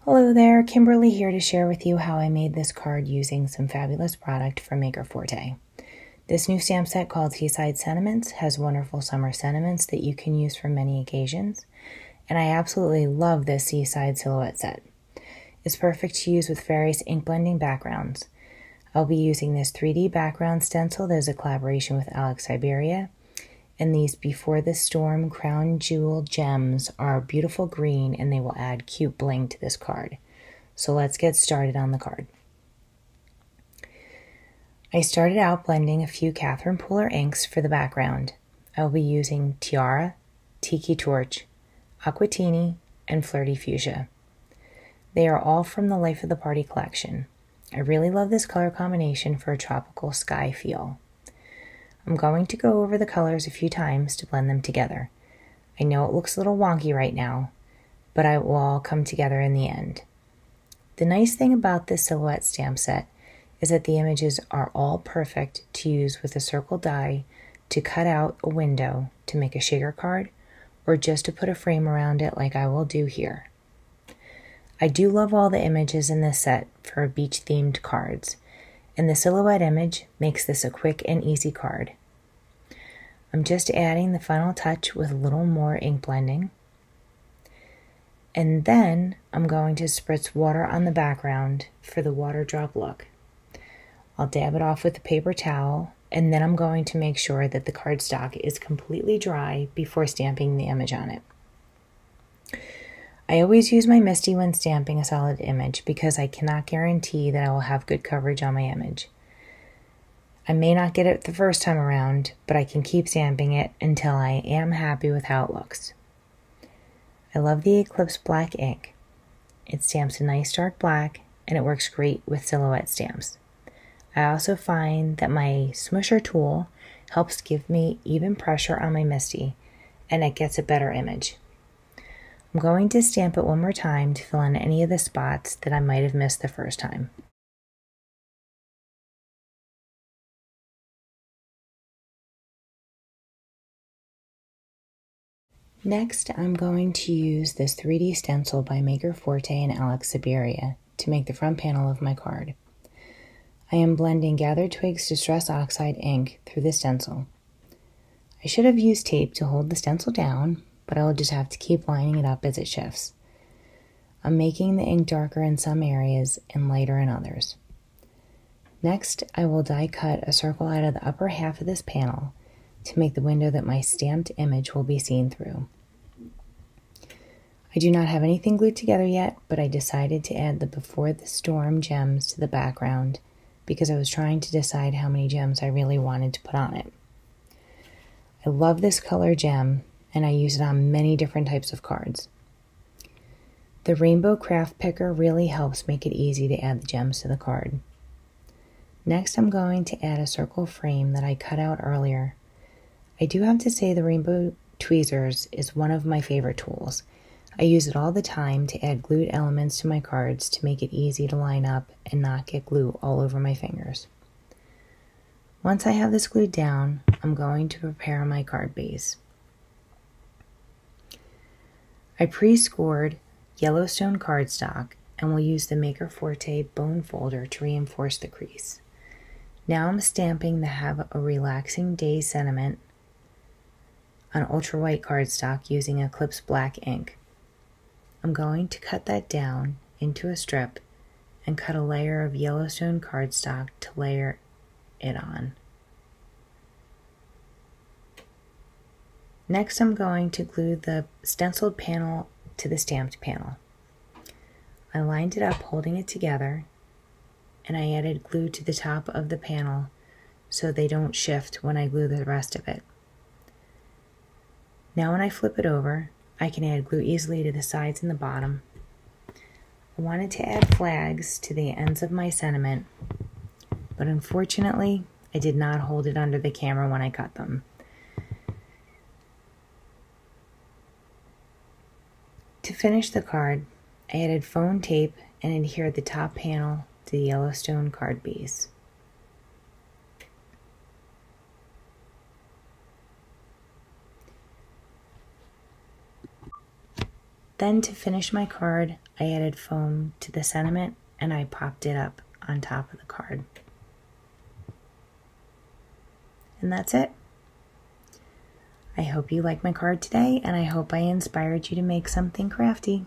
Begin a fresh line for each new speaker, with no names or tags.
Hello there, Kimberly here to share with you how I made this card using some fabulous product from Maker Forte. This new stamp set called Seaside Sentiments has wonderful summer sentiments that you can use for many occasions, and I absolutely love this Seaside silhouette set. It's perfect to use with various ink blending backgrounds. I'll be using this 3D background stencil that is a collaboration with Alex Iberia, and these Before the Storm Crown Jewel gems are beautiful green and they will add cute bling to this card. So let's get started on the card. I started out blending a few Catherine Pooler inks for the background. I will be using Tiara, Tiki Torch, Aquatini, and Flirty Fuchsia. They are all from the Life of the Party collection. I really love this color combination for a tropical sky feel. I'm going to go over the colors a few times to blend them together. I know it looks a little wonky right now, but it will all come together in the end. The nice thing about this silhouette stamp set is that the images are all perfect to use with a circle die to cut out a window to make a shaker card or just to put a frame around it like I will do here. I do love all the images in this set for beach themed cards, and the silhouette image makes this a quick and easy card. I'm just adding the final touch with a little more ink blending. And then I'm going to spritz water on the background for the water drop look. I'll dab it off with a paper towel, and then I'm going to make sure that the cardstock is completely dry before stamping the image on it. I always use my MISTI when stamping a solid image because I cannot guarantee that I will have good coverage on my image. I may not get it the first time around, but I can keep stamping it until I am happy with how it looks. I love the Eclipse black ink. It stamps a nice dark black and it works great with silhouette stamps. I also find that my smusher tool helps give me even pressure on my MISTI and it gets a better image. I'm going to stamp it one more time to fill in any of the spots that I might have missed the first time. Next, I'm going to use this 3D stencil by Maker Forte and Alex Iberia to make the front panel of my card. I am blending Gathered Twigs Distress Oxide ink through the stencil. I should have used tape to hold the stencil down, but I will just have to keep lining it up as it shifts. I'm making the ink darker in some areas and lighter in others. Next, I will die cut a circle out of the upper half of this panel to make the window that my stamped image will be seen through. I do not have anything glued together yet, but I decided to add the Before the Storm gems to the background because I was trying to decide how many gems I really wanted to put on it. I love this color gem, and I use it on many different types of cards. The Rainbow Craft Picker really helps make it easy to add the gems to the card. Next, I'm going to add a circle frame that I cut out earlier. I do have to say the Rainbow Tweezers is one of my favorite tools. I use it all the time to add glued elements to my cards to make it easy to line up and not get glue all over my fingers. Once I have this glued down, I'm going to prepare my card base. I pre-scored Yellowstone cardstock and will use the Maker Forte bone folder to reinforce the crease. Now I'm stamping the Have a Relaxing Day sentiment on ultra white cardstock using Eclipse black ink. I'm going to cut that down into a strip and cut a layer of Yellowstone cardstock to layer it on. Next, I'm going to glue the stenciled panel to the stamped panel. I lined it up holding it together, and I added glue to the top of the panel so they don't shift when I glue the rest of it. Now when I flip it over, I can add glue easily to the sides and the bottom. I wanted to add flags to the ends of my sentiment, but unfortunately, I did not hold it under the camera when I cut them. To finish the card, I added foam tape and adhered the top panel to the Yellowstone card base. Then to finish my card, I added foam to the sentiment and I popped it up on top of the card. And that's it. I hope you like my card today, and I hope I inspired you to make something crafty.